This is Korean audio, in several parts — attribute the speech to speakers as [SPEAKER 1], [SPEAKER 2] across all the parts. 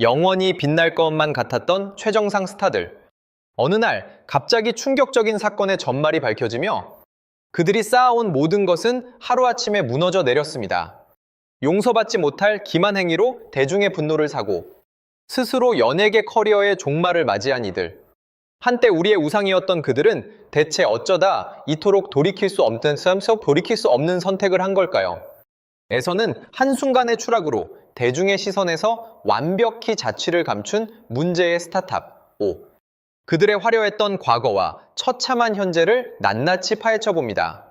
[SPEAKER 1] 영원히 빛날 것만 같았던 최정상 스타들. 어느 날 갑자기 충격적인 사건의 전말이 밝혀지며 그들이 쌓아온 모든 것은 하루아침에 무너져 내렸습니다. 용서받지 못할 기만 행위로 대중의 분노를 사고 스스로 연예계 커리어의 종말을 맞이한 이들. 한때 우리의 우상이었던 그들은 대체 어쩌다 이토록 돌이킬 수 없는 선택을 한 걸까요? 에서는 한순간의 추락으로 대중의 시선에서 완벽히 자취를 감춘 문제의 스타탑 5. 그들의 화려했던 과거와 처참한 현재를 낱낱이 파헤쳐 봅니다.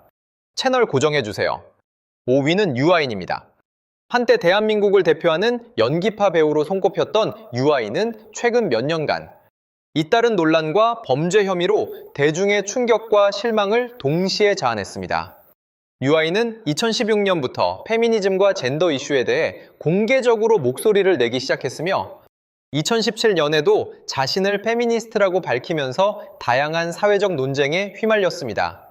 [SPEAKER 1] 채널 고정해주세요. 5위는 유아인입니다. 한때 대한민국을 대표하는 연기파 배우로 손꼽혔던 유아인은 최근 몇 년간 잇따른 논란과 범죄 혐의로 대중의 충격과 실망을 동시에 자아냈습니다. 유아인은 2016년부터 페미니즘과 젠더 이슈에 대해 공개적으로 목소리를 내기 시작했으며 2017년에도 자신을 페미니스트라고 밝히면서 다양한 사회적 논쟁에 휘말렸습니다.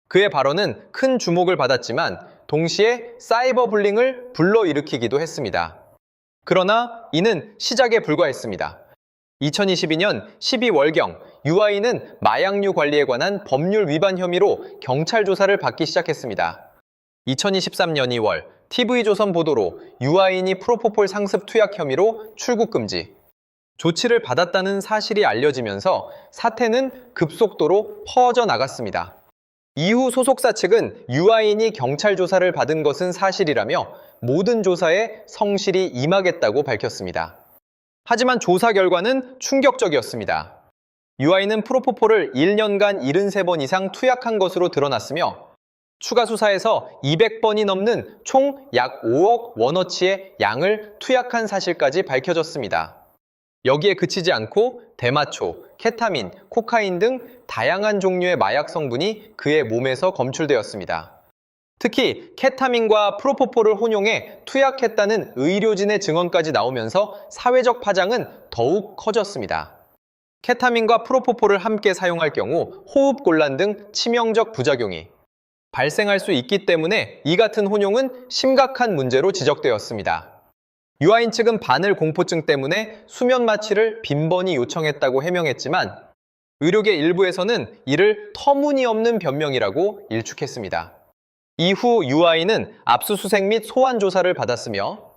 [SPEAKER 1] 그의 발언은 큰 주목을 받았지만 동시에 사이버 불링을 불러일으키기도 했습니다. 그러나 이는 시작에 불과했습니다. 2022년 12월경 유아인은 마약류 관리에 관한 법률 위반 혐의로 경찰 조사를 받기 시작했습니다. 2023년 2월 TV조선 보도로 유아인이 프로포폴 상습 투약 혐의로 출국 금지. 조치를 받았다는 사실이 알려지면서 사태는 급속도로 퍼져나갔습니다. 이후 소속사 측은 유아인이 경찰 조사를 받은 것은 사실이라며 모든 조사에 성실히 임하겠다고 밝혔습니다. 하지만 조사 결과는 충격적이었습니다. 유아인은 프로포폴을 1년간 73번 이상 투약한 것으로 드러났으며 추가 수사에서 200번이 넘는 총 약 5억 원어치의 양을 투약한 사실까지 밝혀졌습니다. 여기에 그치지 않고 대마초, 케타민, 코카인 등 다양한 종류의 마약 성분이 그의 몸에서 검출되었습니다. 특히 케타민과 프로포폴을 혼용해 투약했다는 의료진의 증언까지 나오면서 사회적 파장은 더욱 커졌습니다. 케타민과 프로포폴을 함께 사용할 경우 호흡곤란 등 치명적 부작용이 발생할 수 있기 때문에 이 같은 혼용은 심각한 문제로 지적되었습니다. 유아인 측은 바늘 공포증 때문에 수면 마취를 빈번히 요청했다고 해명했지만 의료계 일부에서는 이를 터무니없는 변명이라고 일축했습니다. 이후 유아인은 압수수색 및 소환 조사를 받았으며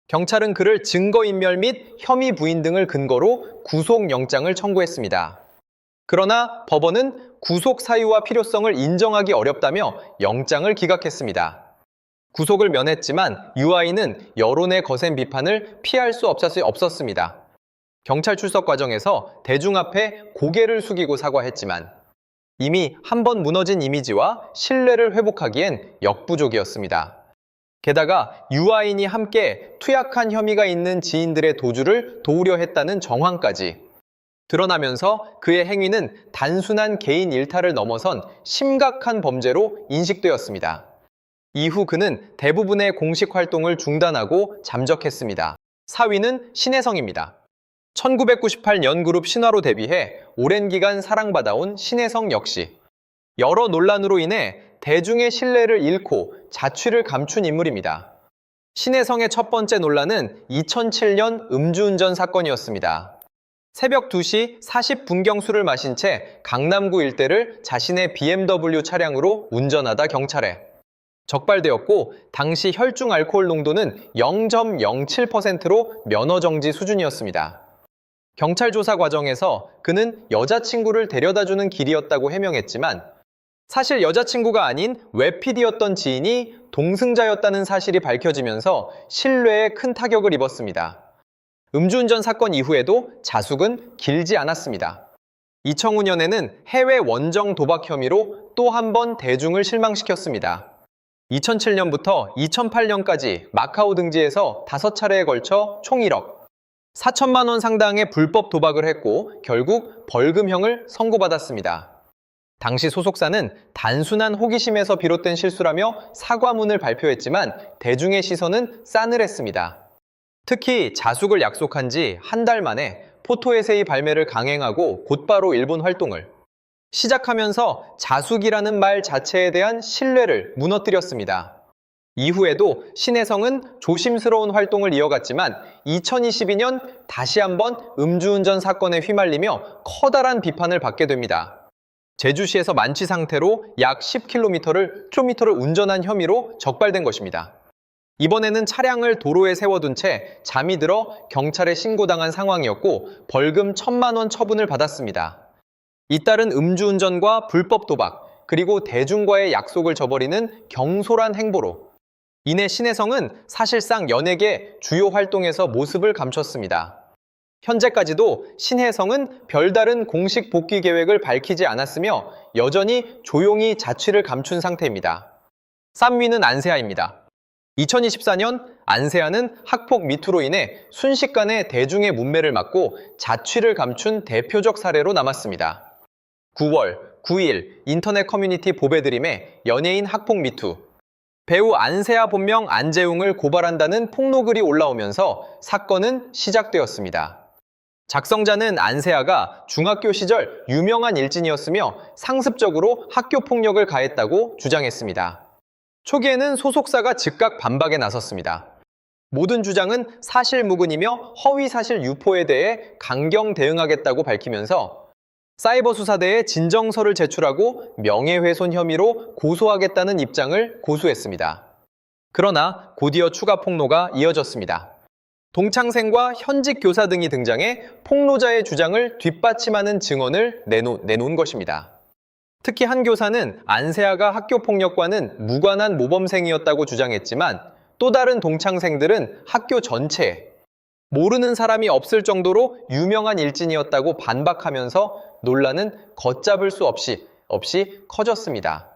[SPEAKER 1] 경찰은 그를 증거인멸 및 혐의 부인 등을 근거로 구속영장을 청구했습니다. 그러나 법원은 구속 사유와 필요성을 인정하기 어렵다며 영장을 기각했습니다. 구속을 면했지만 유아인은 여론의 거센 비판을 피할 수 없었습니다. 경찰 출석 과정에서 대중 앞에 고개를 숙이고 사과했지만 이미 한 번 무너진 이미지와 신뢰를 회복하기엔 역부족이었습니다. 게다가 유아인이 함께 투약한 혐의가 있는 지인들의 도주를 도우려 했다는 정황까지 드러나면서 그의 행위는 단순한 개인 일탈을 넘어선 심각한 범죄로 인식되었습니다. 이후 그는 대부분의 공식 활동을 중단하고 잠적했습니다. 4위는 신혜성입니다. 1998년 그룹 신화로 데뷔해 오랜 기간 사랑받아온 신혜성 역시 여러 논란으로 인해 대중의 신뢰를 잃고 자취를 감춘 인물입니다. 신혜성의 첫 번째 논란은 2007년 음주운전 사건이었습니다. 새벽 2시 40분경 술을 마신 채 강남구 일대를 자신의 BMW 차량으로 운전하다 경찰에 적발되었고 당시 혈중 알코올 농도는 0.07%로 면허 정지 수준이었습니다. 경찰 조사 과정에서 그는 여자친구를 데려다주는 길이었다고 해명했지만 사실 여자친구가 아닌 웹PD였던 지인이 동승자였다는 사실이 밝혀지면서 신뢰에 큰 타격을 입었습니다. 음주운전 사건 이후에도 자숙은 길지 않았습니다. 2005년에는 해외 원정 도박 혐의로 또 한 번 대중을 실망시켰습니다. 2007년부터 2008년까지 마카오 등지에서 5차례에 걸쳐 총 1억 4천만 원 상당의 불법 도박을 했고 결국 벌금형을 선고받았습니다. 당시 소속사는 단순한 호기심에서 비롯된 실수라며 사과문을 발표했지만 대중의 시선은 싸늘했습니다. 특히 자숙을 약속한 지 한 달 만에 포토에세이 발매를 강행하고 곧바로 일본 활동을 시작하면서 자숙이라는 말 자체에 대한 신뢰를 무너뜨렸습니다. 이후에도 신혜성은 조심스러운 활동을 이어갔지만 2022년 다시 한번 음주운전 사건에 휘말리며 커다란 비판을 받게 됩니다. 제주시에서 만취 상태로 약 10km를 운전한 혐의로 적발된 것입니다. 이번에는 차량을 도로에 세워둔 채 잠이 들어 경찰에 신고당한 상황이었고 벌금 1,000만 원 처분을 받았습니다. 잇따른 음주운전과 불법 도박, 그리고 대중과의 약속을 저버리는 경솔한 행보로 이내 신혜성은 사실상 연예계 주요 활동에서 모습을 감췄습니다. 현재까지도 신혜성은 별다른 공식 복귀 계획을 밝히지 않았으며 여전히 조용히 자취를 감춘 상태입니다. 쌈위는 안세아입니다. 2024년 안세아는 학폭 미투로 인해 순식간에 대중의 문매를 맞고 자취를 감춘 대표적 사례로 남았습니다. 9월, 9일 인터넷 커뮤니티 보배드림에 연예인 학폭 미투, 배우 안세아 본명 안재웅을 고발한다는 폭로글이 올라오면서 사건은 시작되었습니다. 작성자는 안세아가 중학교 시절 유명한 일진이었으며 상습적으로 학교 폭력을 가했다고 주장했습니다. 초기에는 소속사가 즉각 반박에 나섰습니다. 모든 주장은 사실무근이며 허위사실 유포에 대해 강경 대응하겠다고 밝히면서 사이버 수사대에 진정서를 제출하고 명예훼손 혐의로 고소하겠다는 입장을 고수했습니다. 그러나 곧이어 추가 폭로가 이어졌습니다. 동창생과 현직 교사 등이 등장해 폭로자의 주장을 뒷받침하는 증언을 내놓은 것입니다. 특히 한 교사는 안세아가 학교 폭력과는 무관한 모범생이었다고 주장했지만 또 다른 동창생들은 학교 전체에 모르는 사람이 없을 정도로 유명한 일진이었다고 반박하면서 논란은 걷잡을 수 없이 커졌습니다.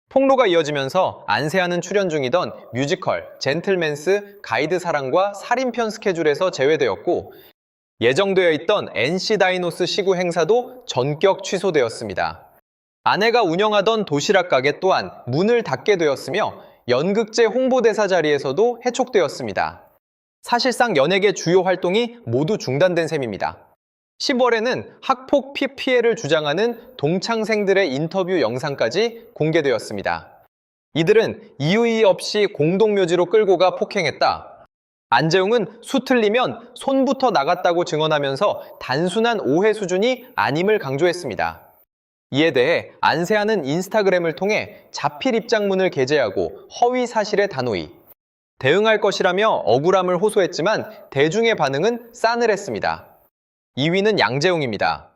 [SPEAKER 1] 폭로가 이어지면서 안세아는 출연 중이던 뮤지컬 젠틀맨스 가이드 사랑과 살인편 스케줄에서 제외되었고 예정되어 있던 NC 다이노스 시구 행사도 전격 취소되었습니다. 아내가 운영하던 도시락 가게 또한 문을 닫게 되었으며 연극제 홍보대사 자리에서도 해촉되었습니다. 사실상 연예계 주요 활동이 모두 중단된 셈입니다. 10월에는 학폭 피해를 주장하는 동창생들의 인터뷰 영상까지 공개되었습니다. 이들은 이의 없이 공동묘지로 끌고 가 폭행했다. 안재웅은 수틀리면 손부터 나갔다고 증언하면서 단순한 오해 수준이 아님을 강조했습니다. 이에 대해 안세아는 인스타그램을 통해 자필 입장문을 게재하고 허위 사실에 단호히 대응할 것이라며 억울함을 호소했지만 대중의 반응은 싸늘했습니다. 2위는 양재웅입니다.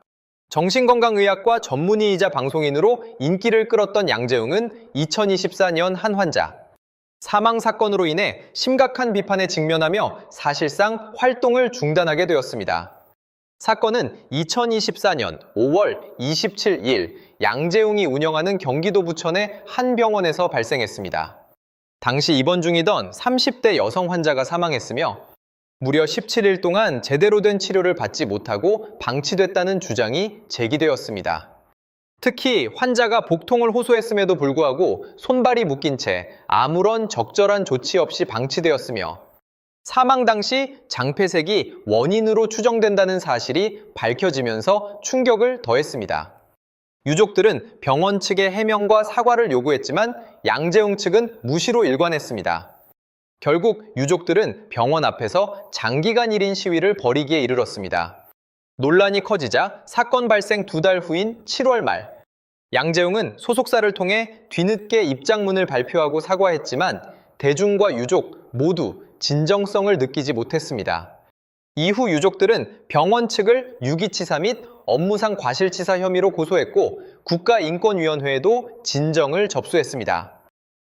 [SPEAKER 1] 정신건강의학과 전문의이자 방송인으로 인기를 끌었던 양재웅은 2024년 한 환자 사망 사건으로 인해 심각한 비판에 직면하며 사실상 활동을 중단하게 되었습니다. 사건은 2024년 5월 27일 양재웅이 운영하는 경기도 부천의 한 병원에서 발생했습니다. 당시 입원 중이던 30대 여성 환자가 사망했으며 무려 17일 동안 제대로 된 치료를 받지 못하고 방치됐다는 주장이 제기되었습니다. 특히 환자가 복통을 호소했음에도 불구하고 손발이 묶인 채 아무런 적절한 조치 없이 방치되었으며 사망 당시 장폐색이 원인으로 추정된다는 사실이 밝혀지면서 충격을 더했습니다. 유족들은 병원 측의 해명과 사과를 요구했지만 양재웅 측은 무시로 일관했습니다. 결국 유족들은 병원 앞에서 장기간 1인 시위를 벌이기에 이르렀습니다. 논란이 커지자 사건 발생 2달 후인 7월 말 양재웅은 소속사를 통해 뒤늦게 입장문을 발표하고 사과했지만 대중과 유족 모두 진정성을 느끼지 못했습니다. 이후 유족들은 병원 측을 유기치사 및 업무상 과실치사 혐의로 고소했고 국가인권위원회에도 진정을 접수했습니다.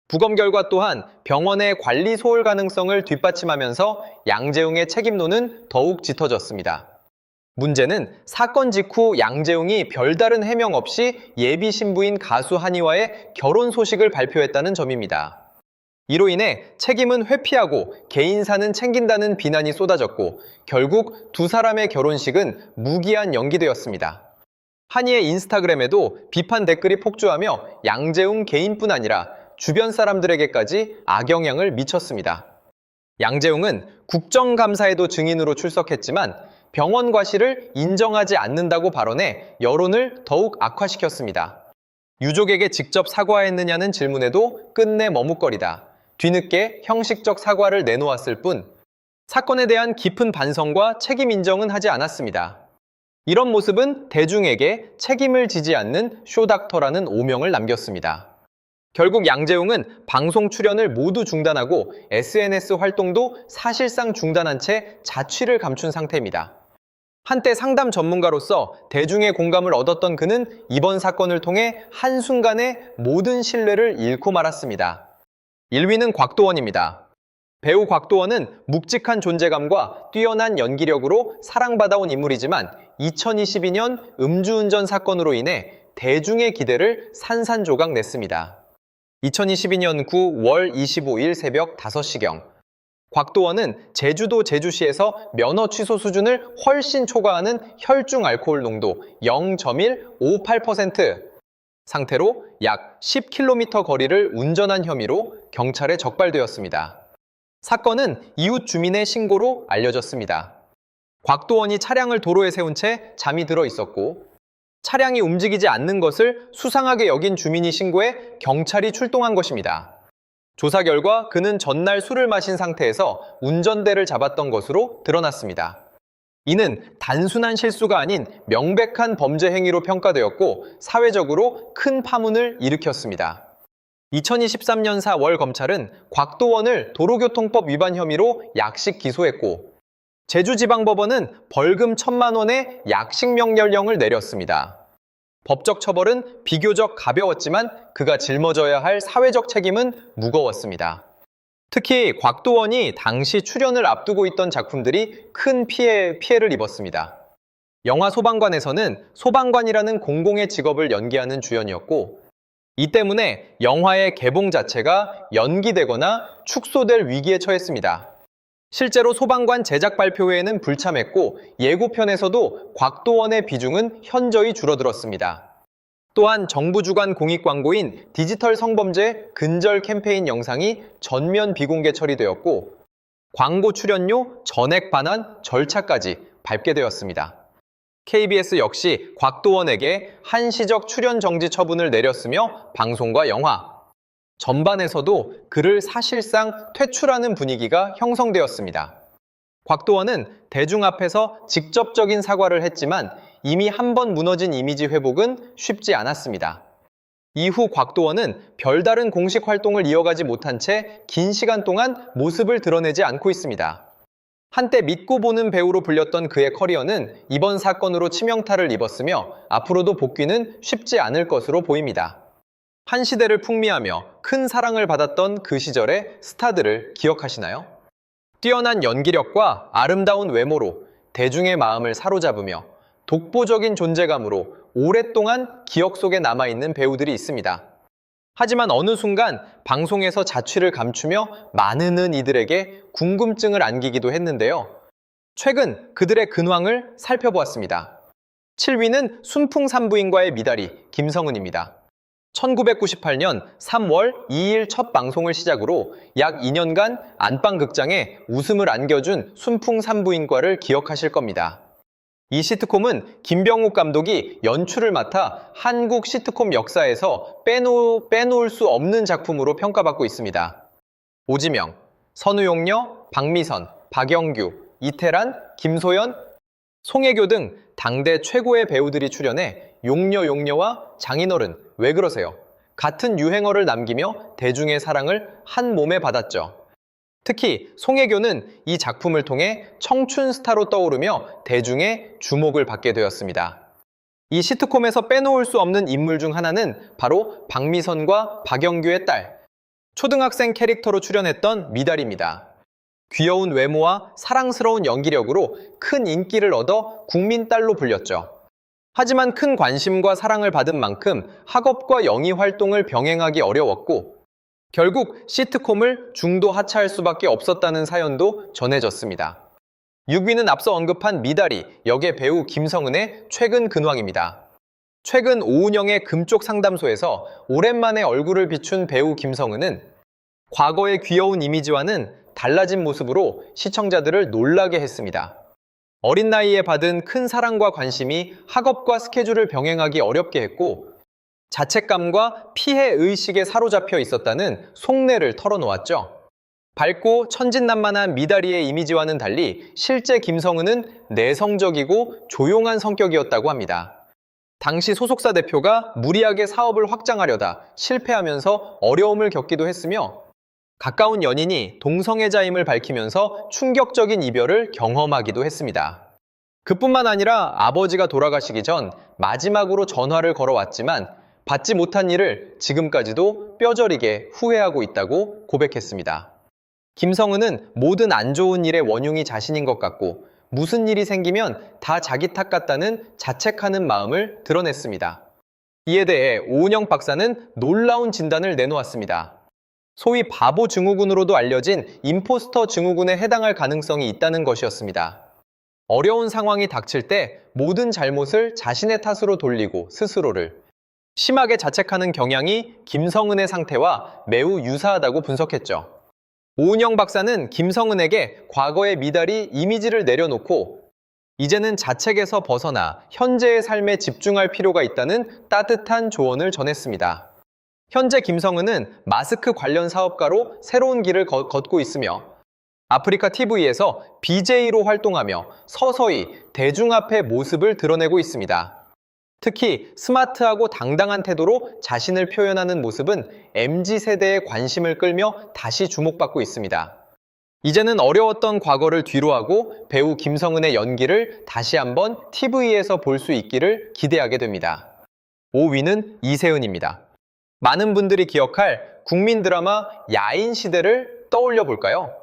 [SPEAKER 1] 부검 결과 또한 병원의 관리 소홀 가능성을 뒷받침하면서 양재웅의 책임론은 더욱 짙어졌습니다. 문제는 사건 직후 양재웅이 별다른 해명 없이 예비 신부인 가수 한이와의 결혼 소식을 발표했다는 점입니다. 이로 인해 책임은 회피하고 개인사는 챙긴다는 비난이 쏟아졌고 결국 두 사람의 결혼식은 무기한 연기되었습니다. 한이의 인스타그램에도 비판 댓글이 폭주하며 양재웅 개인뿐 아니라 주변 사람들에게까지 악영향을 미쳤습니다. 양재웅은 국정감사에도 증인으로 출석했지만 병원 과실을 인정하지 않는다고 발언해 여론을 더욱 악화시켰습니다. 유족에게 직접 사과했느냐는 질문에도 끝내 머뭇거리다 뒤늦게 형식적 사과를 내놓았을 뿐 사건에 대한 깊은 반성과 책임 인정은 하지 않았습니다. 이런 모습은 대중에게 책임을 지지 않는 쇼닥터라는 오명을 남겼습니다. 결국 양재웅은 방송 출연을 모두 중단하고 SNS 활동도 사실상 중단한 채 자취를 감춘 상태입니다. 한때 상담 전문가로서 대중의 공감을 얻었던 그는 이번 사건을 통해 한순간에 모든 신뢰를 잃고 말았습니다. 1위는 곽도원입니다. 배우 곽도원은 묵직한 존재감과 뛰어난 연기력으로 사랑받아온 인물이지만 2022년 음주운전 사건으로 인해 대중의 기대를 산산조각 냈습니다. 2022년 9월 25일 새벽 5시경 곽도원은 제주도 제주시에서 면허 취소 수준을 훨씬 초과하는 혈중 알코올 농도 0.158% 상태로 약 10km 거리를 운전한 혐의로 경찰에 적발되었습니다. 사건은 이웃 주민의 신고로 알려졌습니다. 곽도원이 차량을 도로에 세운 채 잠이 들어 있었고 차량이 움직이지 않는 것을 수상하게 여긴 주민이 신고해 경찰이 출동한 것입니다. 조사 결과 그는 전날 술을 마신 상태에서 운전대를 잡았던 것으로 드러났습니다. 이는 단순한 실수가 아닌 명백한 범죄 행위로 평가되었고 사회적으로 큰 파문을 일으켰습니다. 2023년 4월 검찰은 곽도원을 도로교통법 위반 혐의로 약식 기소했고 제주지방법원은 벌금 1,000만 원의 약식명령령을 내렸습니다. 법적 처벌은 비교적 가벼웠지만 그가 짊어져야 할 사회적 책임은 무거웠습니다. 특히 곽도원이 당시 출연을 앞두고 있던 작품들이 큰 피해를 입었습니다. 영화 소방관에서는 소방관이라는 공공의 직업을 연기하는 주연이었고 이 때문에 영화의 개봉 자체가 연기되거나 축소될 위기에 처했습니다. 실제로 소방관 제작 발표회에는 불참했고 예고편에서도 곽도원의 비중은 현저히 줄어들었습니다. 또한 정부 주관 공익 광고인 디지털 성범죄 근절 캠페인 영상이 전면 비공개 처리되었고 광고 출연료 전액 반환 절차까지 밟게 되었습니다. KBS 역시 곽도원에게 한시적 출연 정지 처분을 내렸으며 방송과 영화, 전반에서도 그를 사실상 퇴출하는 분위기가 형성되었습니다. 곽도원은 대중 앞에서 직접적인 사과를 했지만 이미 한 번 무너진 이미지 회복은 쉽지 않았습니다. 이후 곽도원은 별다른 공식 활동을 이어가지 못한 채 긴 시간 동안 모습을 드러내지 않고 있습니다. 한때 믿고 보는 배우로 불렸던 그의 커리어는 이번 사건으로 치명타를 입었으며 앞으로도 복귀는 쉽지 않을 것으로 보입니다. 한 시대를 풍미하며 큰 사랑을 받았던 그 시절의 스타들을 기억하시나요? 뛰어난 연기력과 아름다운 외모로 대중의 마음을 사로잡으며 독보적인 존재감으로 오랫동안 기억 속에 남아있는 배우들이 있습니다. 하지만 어느 순간 방송에서 자취를 감추며 많은 이들에게 궁금증을 안기기도 했는데요. 최근 그들의 근황을 살펴보았습니다. 7위는 순풍산부인과의 미다리 김성은입니다. 1998년 3월 2일 첫 방송을 시작으로 약 2년간 안방극장에 웃음을 안겨준 순풍산부인과를 기억하실 겁니다. 이 시트콤은 김병욱 감독이 연출을 맡아 한국 시트콤 역사에서 빼놓을 수 없는 작품으로 평가받고 있습니다. 오지명, 선우용녀, 박미선, 박영규, 이태란, 김소연, 송혜교 등 당대 최고의 배우들이 출연해 용녀와 장인어른, 왜 그러세요? 같은 유행어를 남기며 대중의 사랑을 한 몸에 받았죠. 특히 송혜교는 이 작품을 통해 청춘 스타로 떠오르며 대중의 주목을 받게 되었습니다. 이 시트콤에서 빼놓을 수 없는 인물 중 하나는 바로 박미선과 박영규의 딸, 초등학생 캐릭터로 출연했던 미달입니다. 귀여운 외모와 사랑스러운 연기력으로 큰 인기를 얻어 국민딸로 불렸죠. 하지만 큰 관심과 사랑을 받은 만큼 학업과 영희 활동을 병행하기 어려웠고 결국 시트콤을 중도 하차할 수밖에 없었다는 사연도 전해졌습니다. 6위는 앞서 언급한 미다리, 역의 배우 김성은의 최근 근황입니다. 최근 오은영의 금쪽 상담소에서 오랜만에 얼굴을 비춘 배우 김성은은 과거의 귀여운 이미지와는 달라진 모습으로 시청자들을 놀라게 했습니다. 어린 나이에 받은 큰 사랑과 관심이 학업과 스케줄을 병행하기 어렵게 했고 자책감과 피해 의식에 사로잡혀 있었다는 속내를 털어놓았죠. 밝고 천진난만한 미다리의 이미지와는 달리 실제 김성은은 내성적이고 조용한 성격이었다고 합니다. 당시 소속사 대표가 무리하게 사업을 확장하려다 실패하면서 어려움을 겪기도 했으며 가까운 연인이 동성애자임을 밝히면서 충격적인 이별을 경험하기도 했습니다. 그뿐만 아니라 아버지가 돌아가시기 전 마지막으로 전화를 걸어왔지만 받지 못한 일을 지금까지도 뼈저리게 후회하고 있다고 고백했습니다. 김성은은 모든 안 좋은 일의 원흉이 자신인 것 같고 무슨 일이 생기면 다 자기 탓 같다는 자책하는 마음을 드러냈습니다. 이에 대해 오은영 박사는 놀라운 진단을 내놓았습니다. 소위 바보 증후군으로도 알려진 임포스터 증후군에 해당할 가능성이 있다는 것이었습니다. 어려운 상황이 닥칠 때 모든 잘못을 자신의 탓으로 돌리고 스스로를 심하게 자책하는 경향이 김성은의 상태와 매우 유사하다고 분석했죠. 오은영 박사는 김성은에게 과거의 미달이 이미지를 내려놓고 이제는 자책에서 벗어나 현재의 삶에 집중할 필요가 있다는 따뜻한 조언을 전했습니다. 현재 김성은은 마스크 관련 사업가로 새로운 길을 걷고 있으며 아프리카 TV에서 BJ로 활동하며 서서히 대중 앞에 모습을 드러내고 있습니다. 특히 스마트하고 당당한 태도로 자신을 표현하는 모습은 MZ세대의 관심을 끌며 다시 주목받고 있습니다. 이제는 어려웠던 과거를 뒤로하고 배우 김성은의 연기를 다시 한번 TV에서 볼 수 있기를 기대하게 됩니다. 5위는 이세은입니다. 많은 분들이 기억할 국민 드라마 야인시대를 떠올려 볼까요?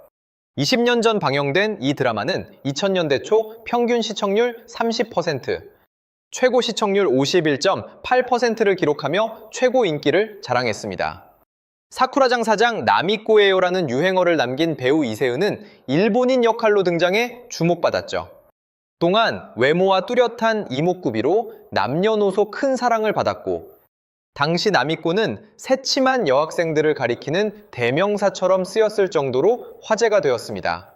[SPEAKER 1] 20년 전 방영된 이 드라마는 2000년대 초 평균 시청률 30%, 최고 시청률 51.8%를 기록하며 최고 인기를 자랑했습니다. 사쿠라장 사장 나미꼬에요라는 유행어를 남긴 배우 이세은은 일본인 역할로 등장해 주목받았죠. 또한 외모와 뚜렷한 이목구비로 남녀노소 큰 사랑을 받았고 당시 나미꼬는 새침한 여학생들을 가리키는 대명사처럼 쓰였을 정도로 화제가 되었습니다.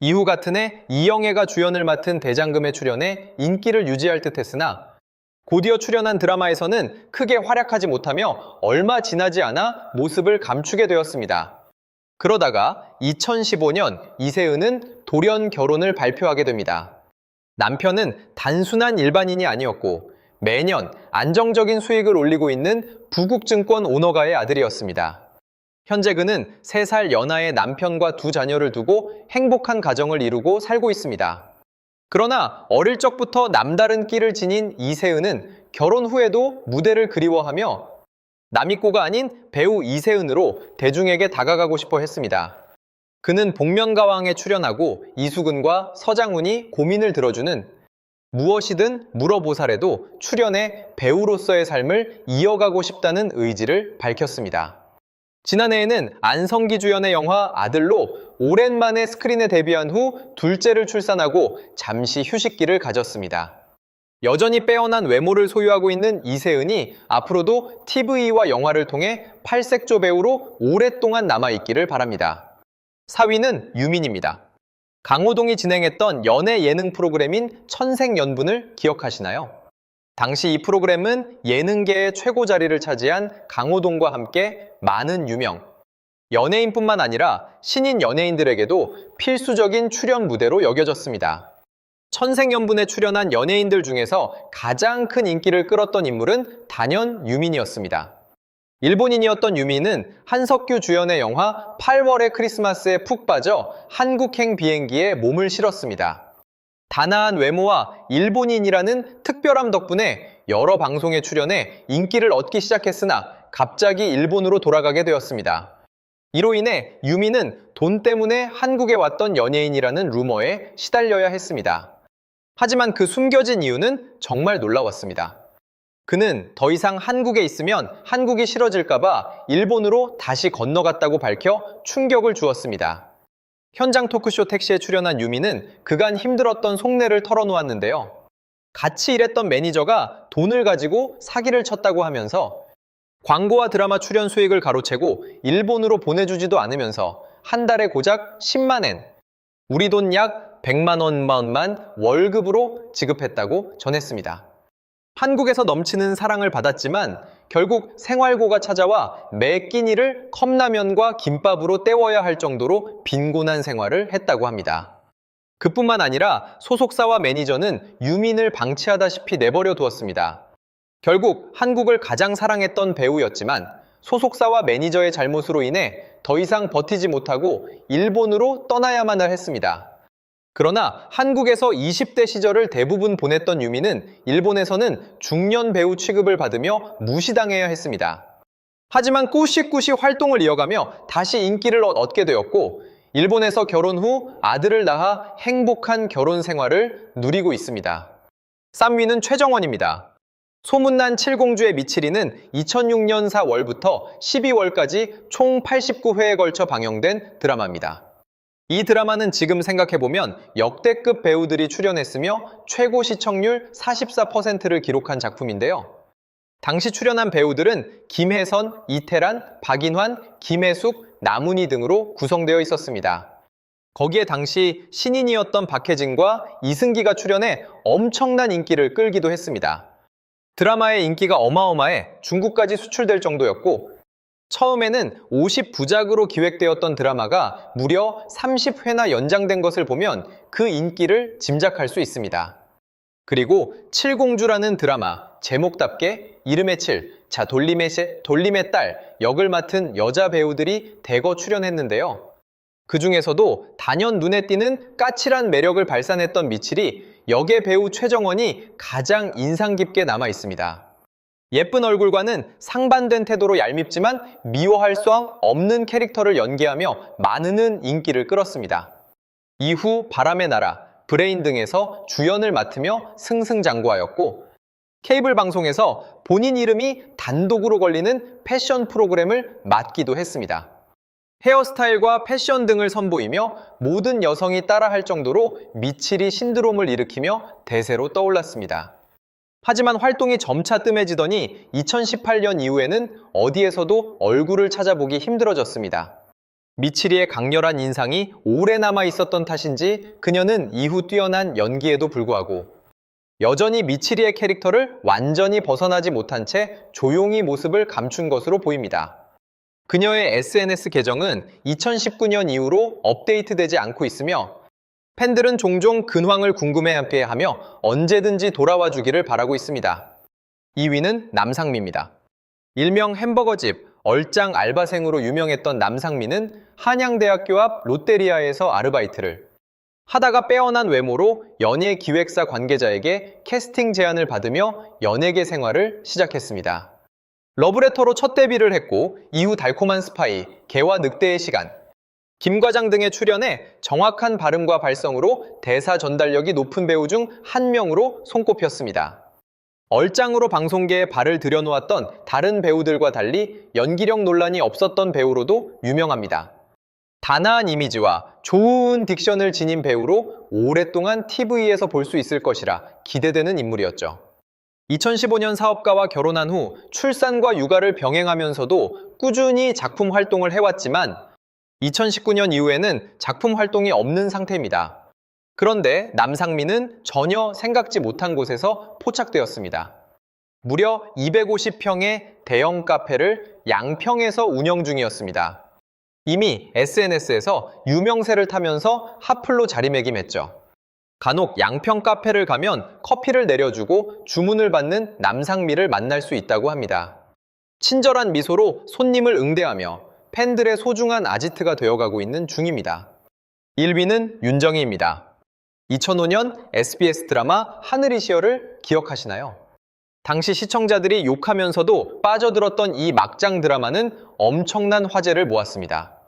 [SPEAKER 1] 이후 같은 해 이영애가 주연을 맡은 대장금에 출연해 인기를 유지할 듯 했으나 곧이어 출연한 드라마에서는 크게 활약하지 못하며 얼마 지나지 않아 모습을 감추게 되었습니다. 그러다가 2015년 이세은은 돌연 결혼을 발표하게 됩니다. 남편은 단순한 일반인이 아니었고 매년 안정적인 수익을 올리고 있는 부국증권 오너가의 아들이었습니다. 현재 그는 3살 연하의 남편과 2자녀를 두고 행복한 가정을 이루고 살고 있습니다. 그러나 어릴 적부터 남다른 끼를 지닌 이세은은 결혼 후에도 무대를 그리워하며 나미꼬가 아닌 배우 이세은으로 대중에게 다가가고 싶어 했습니다. 그는 복면가왕에 출연하고 이수근과 서장훈이 고민을 들어주는 무엇이든 물어보살에도 출연해 배우로서의 삶을 이어가고 싶다는 의지를 밝혔습니다. 지난해에는 안성기 주연의 영화 아들로 오랜만에 스크린에 데뷔한 후 둘째를 출산하고 잠시 휴식기를 가졌습니다. 여전히 빼어난 외모를 소유하고 있는 이세은이 앞으로도 TV와 영화를 통해 팔색조 배우로 오랫동안 남아있기를 바랍니다. 4위는 유민입니다. 강호동이 진행했던 연애 예능 프로그램인 천생연분을 기억하시나요? 당시 이 프로그램은 예능계의 최고 자리를 차지한 강호동과 함께 많은 유명, 연예인뿐만 아니라 신인 연예인들에게도 필수적인 출연 무대로 여겨졌습니다. 천생연분에 출연한 연예인들 중에서 가장 큰 인기를 끌었던 인물은 단연 유민이었습니다. 일본인이었던 유민은 한석규 주연의 영화 8월의 크리스마스에 푹 빠져 한국행 비행기에 몸을 실었습니다. 단아한 외모와 일본인이라는 특별함 덕분에 여러 방송에 출연해 인기를 얻기 시작했으나 갑자기 일본으로 돌아가게 되었습니다. 이로 인해 유민은 돈 때문에 한국에 왔던 연예인이라는 루머에 시달려야 했습니다. 하지만 그 숨겨진 이유는 정말 놀라웠습니다. 그는 더 이상 한국에 있으면 한국이 싫어질까봐 일본으로 다시 건너갔다고 밝혀 충격을 주었습니다. 현장 토크쇼 택시에 출연한 유민은 그간 힘들었던 속내를 털어놓았는데요. 같이 일했던 매니저가 돈을 가지고 사기를 쳤다고 하면서 광고와 드라마 출연 수익을 가로채고 일본으로 보내주지도 않으면서 한 달에 고작 10만엔, 우리 돈 약 100만 원만 월급으로 지급했다고 전했습니다. 한국에서 넘치는 사랑을 받았지만 결국 생활고가 찾아와 매 끼니를 컵라면과 김밥으로 때워야 할 정도로 빈곤한 생활을 했다고 합니다. 그뿐만 아니라 소속사와 매니저는 유민을 방치하다시피 내버려 두었습니다. 결국 한국을 가장 사랑했던 배우였지만 소속사와 매니저의 잘못으로 인해 더 이상 버티지 못하고 일본으로 떠나야만 했습니다. 그러나 한국에서 20대 시절을 대부분 보냈던 유미는 일본에서는 중년 배우 취급을 받으며 무시당해야 했습니다. 하지만 꾸시꾸시 활동을 이어가며 다시 인기를 얻게 되었고 일본에서 결혼 후 아들을 낳아 행복한 결혼 생활을 누리고 있습니다. 쌈위는 최정원입니다. 소문난 칠공주의 미치리는 2006년 4월부터 12월까지 총 89회에 걸쳐 방영된 드라마입니다. 이 드라마는 지금 생각해보면 역대급 배우들이 출연했으며 최고 시청률 44%를 기록한 작품인데요. 당시 출연한 배우들은 김혜선, 이태란, 박인환, 김혜숙, 남은희 등으로 구성되어 있었습니다. 거기에 당시 신인이었던 박혜진과 이승기가 출연해 엄청난 인기를 끌기도 했습니다. 드라마의 인기가 어마어마해 중국까지 수출될 정도였고 처음에는 50부작으로 기획되었던 드라마가 무려 30회나 연장된 것을 보면 그 인기를 짐작할 수 있습니다. 그리고 칠공주라는 드라마, 제목답게 이름의 칠, 자 돌림의 딸 역을 맡은 여자 배우들이 대거 출연했는데요. 그 중에서도 단연 눈에 띄는 까칠한 매력을 발산했던 미칠이 역의 배우 최정원이 가장 인상 깊게 남아 있습니다. 예쁜 얼굴과는 상반된 태도로 얄밉지만 미워할 수 없는 캐릭터를 연기하며 많은 인기를 끌었습니다. 이후 바람의 나라, 브레인 등에서 주연을 맡으며 승승장구하였고 케이블 방송에서 본인 이름이 단독으로 걸리는 패션 프로그램을 맡기도 했습니다. 헤어스타일과 패션 등을 선보이며 모든 여성이 따라할 정도로 미칠이 신드롬을 일으키며 대세로 떠올랐습니다. 하지만 활동이 점차 뜸해지더니 2018년 이후에는 어디에서도 얼굴을 찾아보기 힘들어졌습니다. 미치리의 강렬한 인상이 오래 남아 있었던 탓인지 그녀는 이후 뛰어난 연기에도 불구하고 여전히 미치리의 캐릭터를 완전히 벗어나지 못한 채 조용히 모습을 감춘 것으로 보입니다. 그녀의 SNS 계정은 2019년 이후로 업데이트되지 않고 있으며 팬들은 종종 근황을 궁금해하며 언제든지 돌아와 주기를 바라고 있습니다. 2위는 남상미입니다. 일명 햄버거집, 얼짱 알바생으로 유명했던 남상미는 한양대학교 앞 롯데리아에서 아르바이트를 하다가 빼어난 외모로 연예기획사 관계자에게 캐스팅 제안을 받으며 연예계 생활을 시작했습니다. 러브레터로 첫 데뷔를 했고 이후 달콤한 스파이, 개와 늑대의 시간, 김과장 등에 출연해 정확한 발음과 발성으로 대사 전달력이 높은 배우 중 한 명으로 손꼽혔습니다. 얼짱으로 방송계에 발을 들여놓았던 다른 배우들과 달리 연기력 논란이 없었던 배우로도 유명합니다. 단아한 이미지와 좋은 딕션을 지닌 배우로 오랫동안 TV에서 볼 수 있을 것이라 기대되는 인물이었죠. 2015년 사업가와 결혼한 후 출산과 육아를 병행하면서도 꾸준히 작품 활동을 해왔지만 2019년 이후에는 작품 활동이 없는 상태입니다. 그런데 남상미는 전혀 생각지 못한 곳에서 포착되었습니다. 무려 250평의 대형 카페를 양평에서 운영 중이었습니다. 이미 SNS에서 유명세를 타면서 핫플로 자리매김했죠. 간혹 양평 카페를 가면 커피를 내려주고 주문을 받는 남상미를 만날 수 있다고 합니다. 친절한 미소로 손님을 응대하며 팬들의 소중한 아지트가 되어가고 있는 중입니다. 1위는 윤정희입니다. 2005년 SBS 드라마 하늘이시여를 기억하시나요? 당시 시청자들이 욕하면서도 빠져들었던 이 막장 드라마는 엄청난 화제를 모았습니다.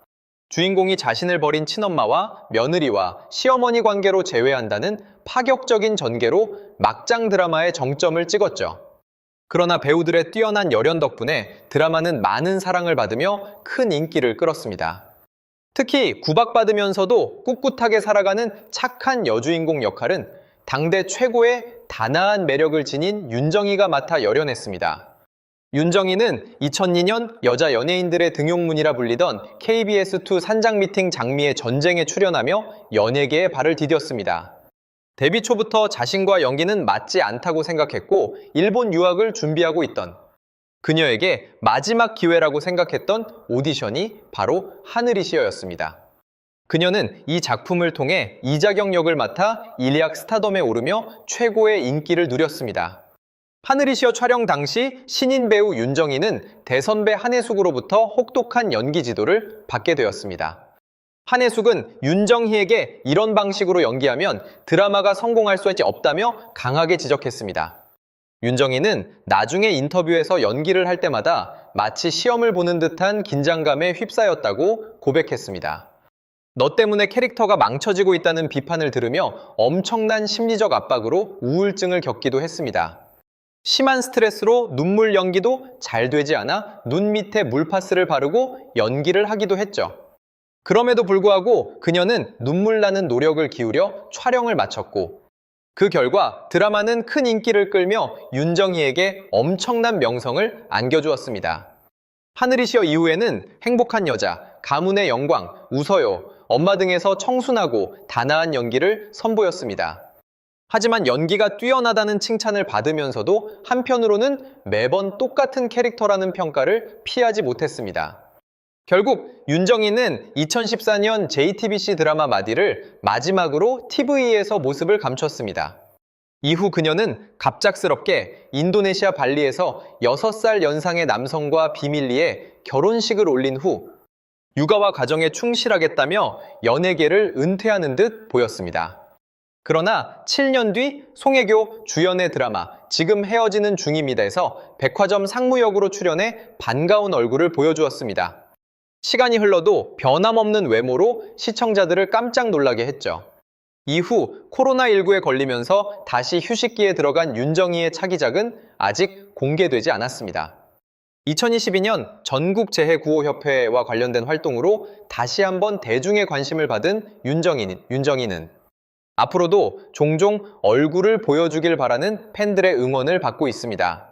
[SPEAKER 1] 주인공이 자신을 버린 친엄마와 며느리와 시어머니 관계로 재회한다는 파격적인 전개로 막장 드라마의 정점을 찍었죠. 그러나 배우들의 뛰어난 열연 덕분에 드라마는 많은 사랑을 받으며 큰 인기를 끌었습니다. 특히 구박받으면서도 꿋꿋하게 살아가는 착한 여주인공 역할은 당대 최고의 단아한 매력을 지닌 윤정희가 맡아 열연했습니다. 윤정희는 2002년 여자 연예인들의 등용문이라 불리던 KBS2 산장미팅 장미의 전쟁에 출연하며 연예계에 발을 디뎠습니다. 데뷔 초부터 자신과 연기는 맞지 않다고 생각했고 일본 유학을 준비하고 있던 그녀에게 마지막 기회라고 생각했던 오디션이 바로 하늘이시여였습니다. 그녀는 이 작품을 통해 이자경 역을 맡아 일약 스타덤에 오르며 최고의 인기를 누렸습니다. 하늘이시여 촬영 당시 신인 배우 윤정희는 대선배 한혜숙으로부터 혹독한 연기 지도를 받게 되었습니다. 한혜숙은 윤정희에게 이런 방식으로 연기하면 드라마가 성공할 수 없다며 강하게 지적했습니다. 윤정희는 나중에 인터뷰에서 연기를 할 때마다 마치 시험을 보는 듯한 긴장감에 휩싸였다고 고백했습니다. 너 때문에 캐릭터가 망쳐지고 있다는 비판을 들으며 엄청난 심리적 압박으로 우울증을 겪기도 했습니다. 심한 스트레스로 눈물 연기도 잘 되지 않아 눈 밑에 물파스를 바르고 연기를 하기도 했죠. 그럼에도 불구하고 그녀는 눈물 나는 노력을 기울여 촬영을 마쳤고 그 결과 드라마는 큰 인기를 끌며 윤정희에게 엄청난 명성을 안겨주었습니다. 하늘이시여 이후에는 행복한 여자, 가문의 영광, 웃어요, 엄마 등에서 청순하고 단아한 연기를 선보였습니다. 하지만 연기가 뛰어나다는 칭찬을 받으면서도 한편으로는 매번 똑같은 캐릭터라는 평가를 피하지 못했습니다. 결국 윤정희는 2014년 JTBC 드라마 마디를 마지막으로 TV에서 모습을 감췄습니다. 이후 그녀는 갑작스럽게 인도네시아 발리에서 6살 연상의 남성과 비밀리에 결혼식을 올린 후 육아와 가정에 충실하겠다며 연예계를 은퇴하는 듯 보였습니다. 그러나 7년 뒤 송혜교 주연의 드라마 지금 헤어지는 중입니다에서 백화점 상무역으로 출연해 반가운 얼굴을 보여주었습니다. 시간이 흘러도 변함없는 외모로 시청자들을 깜짝 놀라게 했죠. 이후 코로나19에 걸리면서 다시 휴식기에 들어간 윤정희의 차기작은 아직 공개되지 않았습니다. 2022년 전국재해구호협회와 관련된 활동으로 다시 한번 대중의 관심을 받은 윤정희는 앞으로도 종종 얼굴을 보여주길 바라는 팬들의 응원을 받고 있습니다.